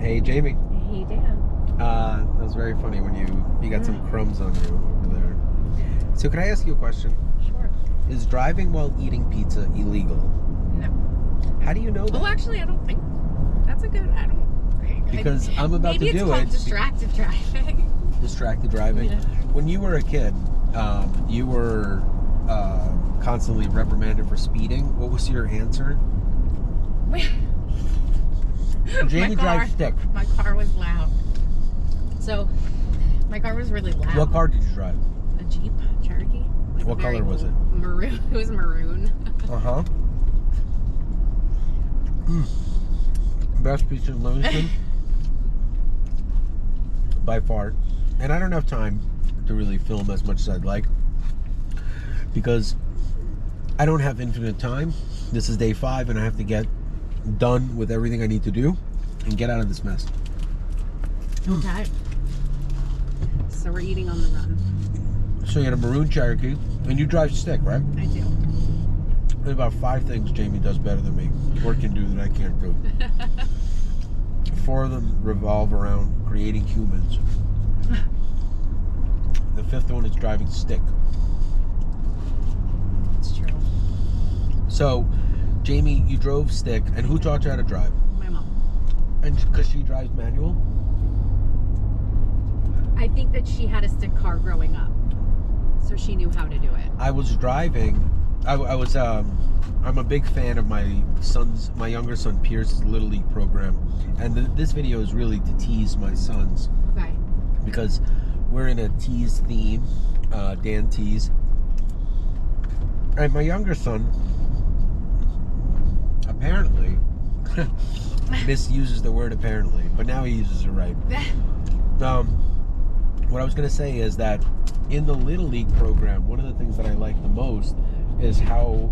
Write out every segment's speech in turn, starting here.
Hey, Jamie. Hey, Dan. That was very funny when you got some crumbs on you over there. So can I ask you a question? Sure. Is driving while eating pizza illegal? No. How do you know that? Oh, actually, I don't think that's a good. I don't. Because I'm about to do it. Maybe it's called distracted driving. Distracted driving. Yeah. When you were a kid, you were constantly reprimanded for speeding. What was your answer? Jamie drives stick. My car was loud. So, my car was really loud. What car did you drive? A Jeep Cherokee. Like What color was it? Maroon. It was maroon. Uh-huh. Best pizza in Livingston. By far. And I don't have time to really film as much as I'd like, because I don't have infinite time. This is day 5 and I have to get done with everything I need to do and get out of this mess. Okay. So we're eating on the run. So you had a maroon Cherokee, and you drive stick, right? I do. There's about 5 things Jamie does better than me, or can do that I can't do. 4 of them revolve around creating humans. The 5th one is driving stick. It's true. So, Jamie, you drove stick, and who taught you how to drive? My mom. And because she drives manual? I think that she had a stick car growing up, so she knew how to do it. I was driving. I'm a big fan of my younger son Pierce's Little League program, and this video is really to tease my sons. Okay. Because we're in a tease theme, Dan tease. And my younger son apparently misuses the word apparently, but now he uses it right. What I was going to say is that in the Little League program, one of the things that I like the most is how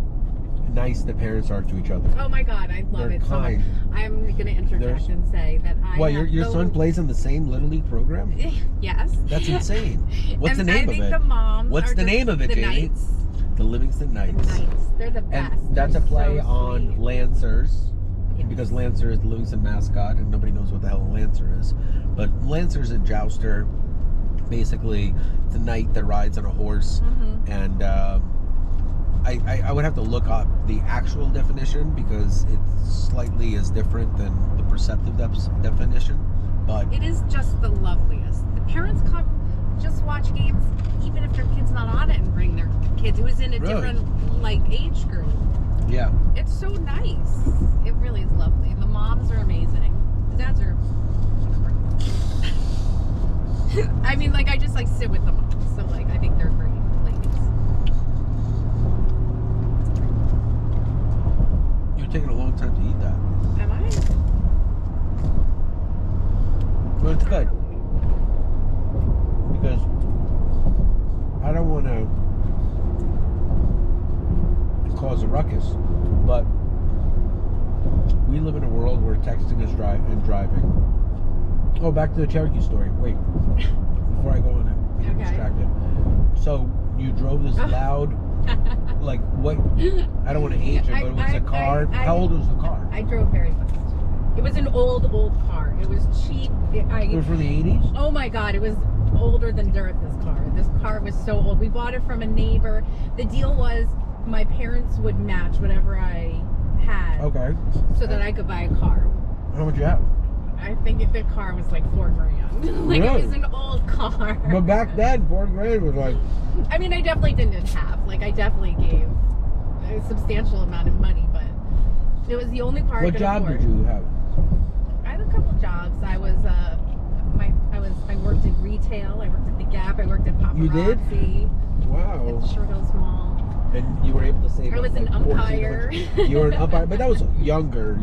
nice the parents are to each other. Oh my God, I love They're it so much. kind. I'm going to interject and say that I Well, your son plays in the same Little League program? Yes. That's insane. What's And the name I of think it? the moms What's are the just name of it, the Jamie? Knights. The Livingston Knights. The Knights. They're the best. And that's a They're play so on sweet. Lancers, Yes. because Lancer is the Livingston mascot, and nobody knows what the hell a Lancer is. But Lancer's a jouster. Basically, it's a knight that rides on a horse, and I would have to look up the actual definition because it slightly is different than the perceptive definition. But It is just the loveliest. The parents come just watch games, even if their kid's not on it, and bring their kids who's in a Really? different age group. yeah, It's so nice. It really is lovely. The moms are amazing. The dads are whatever. I mean, like, I just sit with the moms, so I think they're great ladies. you're taking a long time to eat that. Am I? Well, it's good because I don't want to cause a ruckus, but we live in a world where texting is driving. Oh, back to the Cherokee story. Wait, before I go on it, I'm distracted. So you drove this loud, what? I don't want to age it, but it was a car. How old was the car? I drove very fast. It was an old car. It was cheap. It was from the 80s? Oh my God, it was older than dirt, this car. This car was so old. We bought it from a neighbor. The deal was my parents would match whatever I had. Okay. So that I could buy a car. How much you have? I think the car was $4 grand. Really? It was an old car. But back then, $4 grand was like... I mean, I definitely didn't have. I definitely gave a substantial amount of money, but it was the only car I could afford. What job did you have? I had a couple jobs. I worked in retail. I worked at the Gap. I worked at Paparazzi. You did? Wow. At Sugar Hills Mall. And you were able to save I was an umpire. You were an umpire, but that was younger.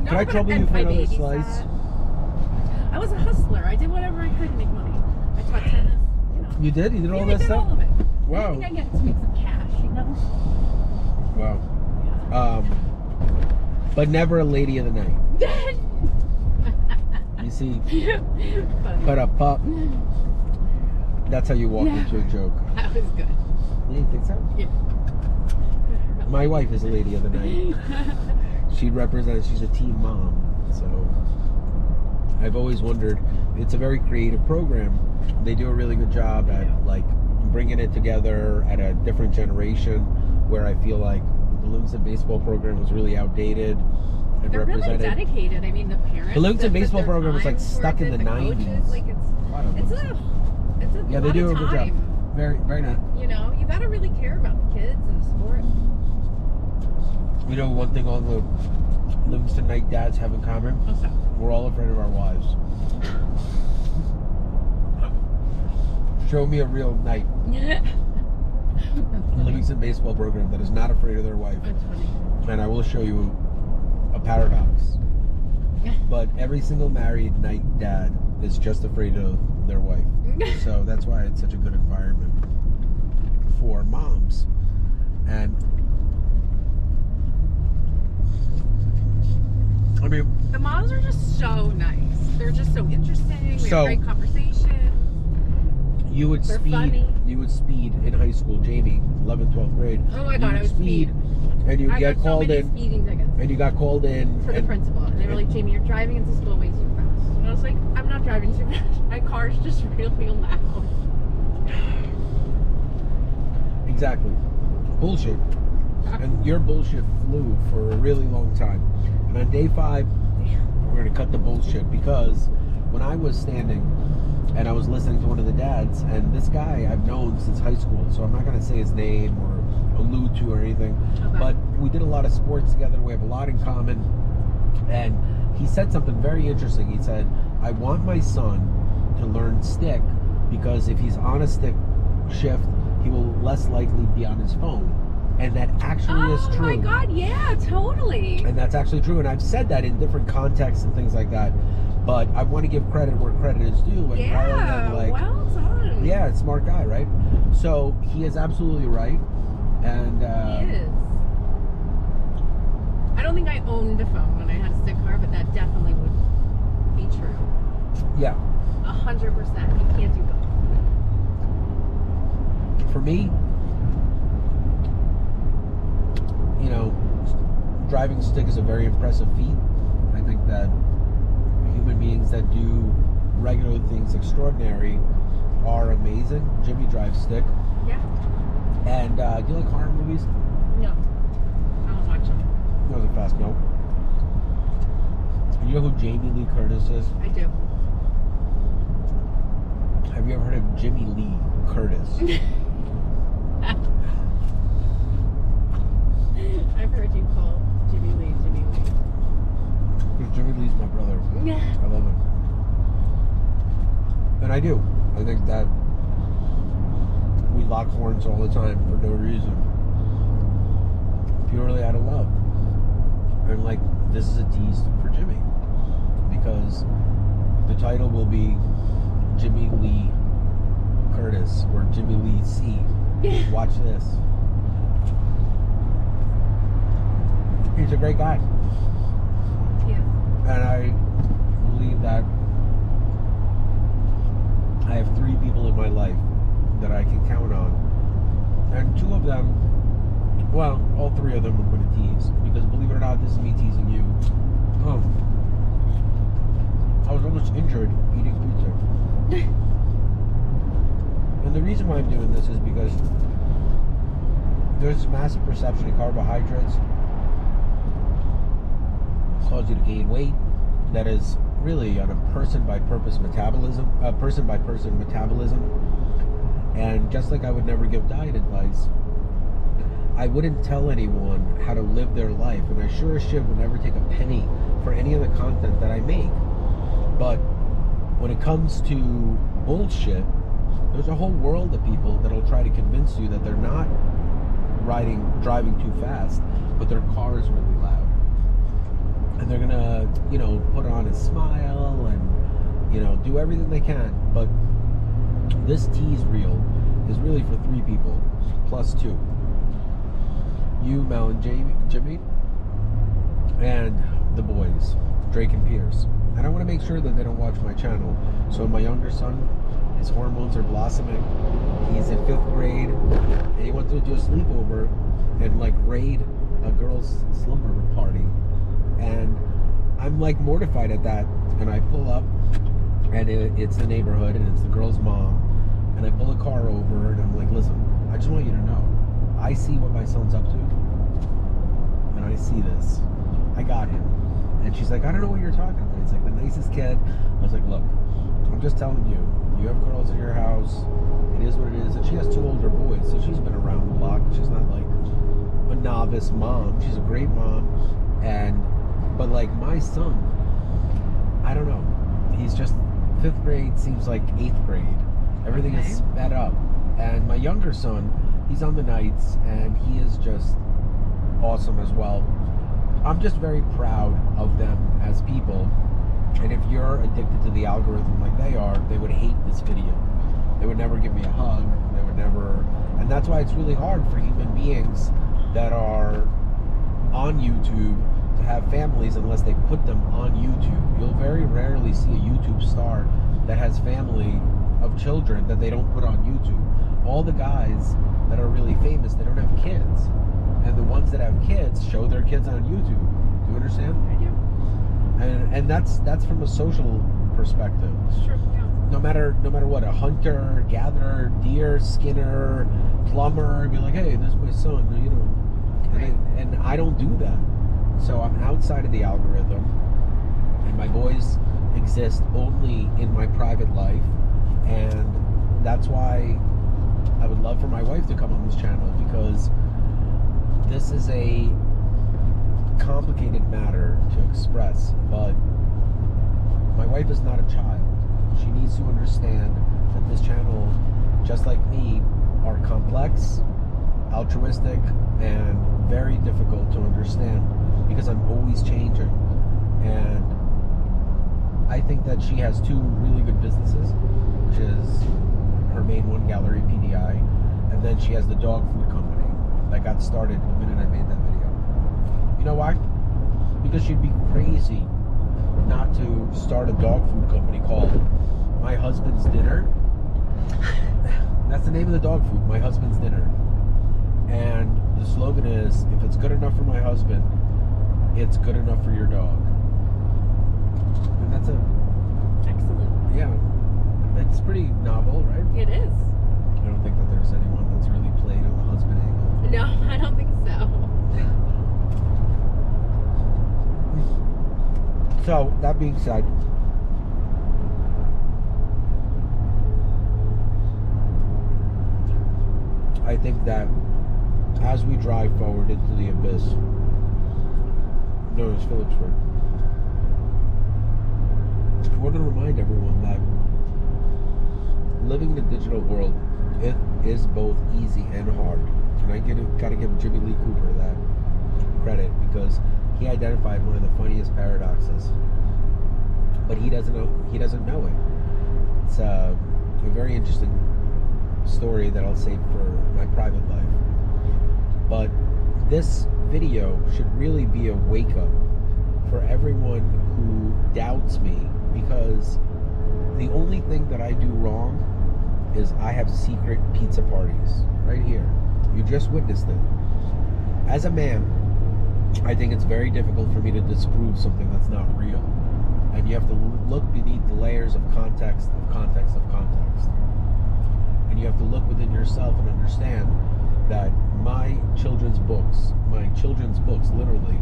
Can I trouble you for another slice? I was a hustler. I did whatever I could to make money. I taught tennis. You did? You did all I that did stuff? all of it. Wow. I think I get to make some cash, Wow. But never a lady of the night. You see, but a pup. That's how you walk into a joke. That was good. You think so? Yeah. My wife is a lady of the night. She's a teen mom, so I've always wondered, it's a very creative program. They do a really good job at like bringing it together at a different generation, where I feel like the Livingston baseball program was really outdated and They're represented. really dedicated. I mean, the parents. The Livingston that put baseball their program was like time stuck in towards the it, 90s. coaches, like it's a Yeah, they lot do a of good job. time. Very, very nice. You know, you gotta really care about the kids and the sport. You know, one thing all the Livingston Knight dads have in common? What's that? We're all afraid of our wives. Show me a real Knight. Livingston baseball program that is not afraid of their wife. That's funny. And I will show you a paradox. But every single married Knight dad is just afraid of their wife. So that's why it's such a good environment for moms. And I mean, The moms are just so nice. They're just so interesting. We So- have great conversations. you would They're speed. funny. You would speed in high school, Jamie, 11th, 12th grade. Oh my You God, I would was speed. and you I get got so called many in, speeding tickets and you got called in, for the and principal, and they were like, "Jamie, you're driving into school way too fast." And I was like, "I'm not driving too fast. My car's just really loud." exactly, bullshit. And your bullshit flew for a really long time. And on day 5, we're gonna cut the bullshit, because when I was standing and I was listening to one of the dads, and this guy I've known since high school, so I'm not gonna say his name or allude to or anything, Okay. but we did a lot of sports together. We have a lot in common. And he said something very interesting. He said, I want my son to learn stick, because if he's on a stick shift, he will less likely be on his phone. And that actually is true. Oh my God, yeah, totally. And that's actually true. And I've said that in different contexts and things like that. But I want to give credit where credit is due. And rather Yeah, than like, well done. yeah, smart guy, right? So he is absolutely right. And He is. I don't think I owned a phone when I had a stick car, but that definitely would be true. yeah, 100%. You can't do both. for me, you know, driving stick is a very impressive feat. I think that human beings that do regular things extraordinary are amazing. Jimmy drives stick. Yeah. And do you like horror movies? No. I don't watch them. That was a fast no. You know who Jamie Lee Curtis is? I do. Have you ever heard of Jimmy Lee Curtis? I've heard you call Jimmy Lee Jimmy Lee. Because Jimmy Lee's my brother. Yeah. I love him. And I do. I think that we lock horns all the time for no reason. Purely out of love. And like, this is a tease for Jimmy. Because the title will be Jimmy Lee Curtis or Jimmy Lee C. Watch this. He's a great guy. Yeah. And I believe that I have 3 people in my life that I can count on. And 2 of them, well, all 3 of them I'm going to tease. Because believe it or not, this is me teasing you. I was almost injured eating pizza. And the reason why I'm doing this is because there's this massive perception of carbohydrates cause you to gain weight. That is really on a person by person metabolism. And just like I would never give diet advice, I wouldn't tell anyone how to live their life, and I sure as shit would never take a penny for any of the content that I make. But when it comes to bullshit, there's a whole world of people that'll try to convince you that they're not driving too fast, but their car is really loud. And they're gonna, put on a smile and, do everything they can. But this tease reel is really for 3 people, plus 2. You, Mel, and Jimmy, and the boys, Drake and Pierce. And I want to make sure that they don't watch my channel. So my younger son, his hormones are blossoming. He's in 5th grade, and he went to do a sleepover and raid a girl's slumber party. And I'm mortified at that and I pull up, and it's the neighborhood, and it's the girl's mom, and I pull a car over, and I'm like, listen, I just want you to know, I see what my son's up to, and I see this. I got him. And she's like, I don't know what you're talking about. He's like the nicest kid. I was like, look, I'm just telling you, you have girls at your house. It is what it is. And she has 2 older boys, so she's been around the block. She's not like a novice mom. She's a great mom. But like my son, I don't know. He's just 5th grade seems like 8th grade. Everything is sped up. And my younger son, he's on the nights, and he is just awesome as well. I'm just very proud of them as people. And if you're addicted to the algorithm like they are, they would hate this video. They would never give me a hug. They would never. And that's why it's really hard for human beings that are on YouTube to have families unless they put them on YouTube. You'll very rarely see a YouTube star that has family of children that they don't put on YouTube. All the guys that are really famous, they don't have kids. And the ones that have kids show their kids on YouTube. Do you understand? I do. And that's from a social perspective. Sure, yeah. No matter what, a hunter, gatherer, deer skinner, plumber, be like, hey, this is my son, you know. Right. And I don't do that. So I'm outside of the algorithm, and my boys exist only in my private life, and that's why I would love for my wife to come on this channel, because this is a complicated matter to express, but my wife is not a child. She needs to understand that this channel, just like me, are complex, altruistic, and very difficult to understand, because I'm always changing. And I think that she has 2 really good businesses, which is her main one, Gallery PDI, and then she has the dog food company that got started the minute I made that video. You know why? Because she'd be crazy not to start a dog food company called My Husband's Dinner. That's the name of the dog food, My Husband's Dinner. And the slogan is, if it's good enough for my husband, it's good enough for your dog. And that's it. Excellent. Yeah. It's pretty novel, right? It is. I don't think that there's anyone that's really played on the husband angle. No, I don't think so. So, that being said, I think that as we drive forward into the abyss known as Phillipsburg, I want to remind everyone that living in the digital world, it is both easy and hard. And I gotta give Jimmy Lee Cooper that credit, because he identified one of the funniest paradoxes, but he doesn't know it. It's a very interesting story that I'll save for my private life. But this video should really be a wake-up for everyone who doubts me, because the only thing that I do wrong is I have secret pizza parties right here. You just witnessed it. As a man, I think it's very difficult for me to disprove something that's not real. And you have to look beneath the layers of context, of context, of context. And you have to look within yourself and understand that my children's books literally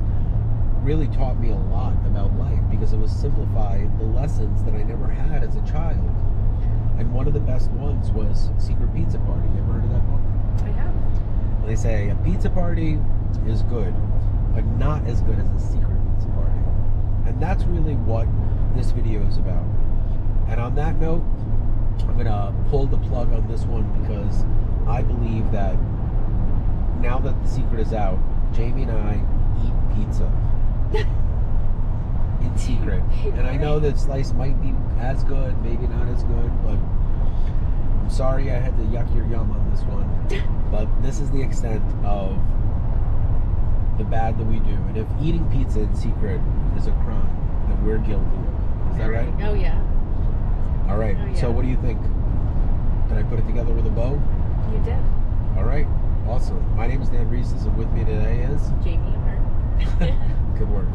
really taught me a lot about life, because it was simplifying the lessons that I never had as a child. And one of the best ones was Secret Pizza Party. You ever heard of that book? I have. And they say a pizza party is good, but not as good as a secret pizza party. And that's really what this video is about. And on that note, I'm going to pull the plug on this one, because I believe that now that the secret is out, Jamie and I eat pizza in secret. And I know that slice might be as good, maybe not as good, but I'm sorry I had to yuck your yum on this one. But this is the extent of the bad that we do. And if eating pizza in secret is a crime, then we're guilty of it. Is that right? Oh, yeah. All right. Oh, yeah. So what do you think? Did I put it together with a bow? You did. All right. Awesome. My name is Dan Reeses, and with me today is Jamie Hart. Good work.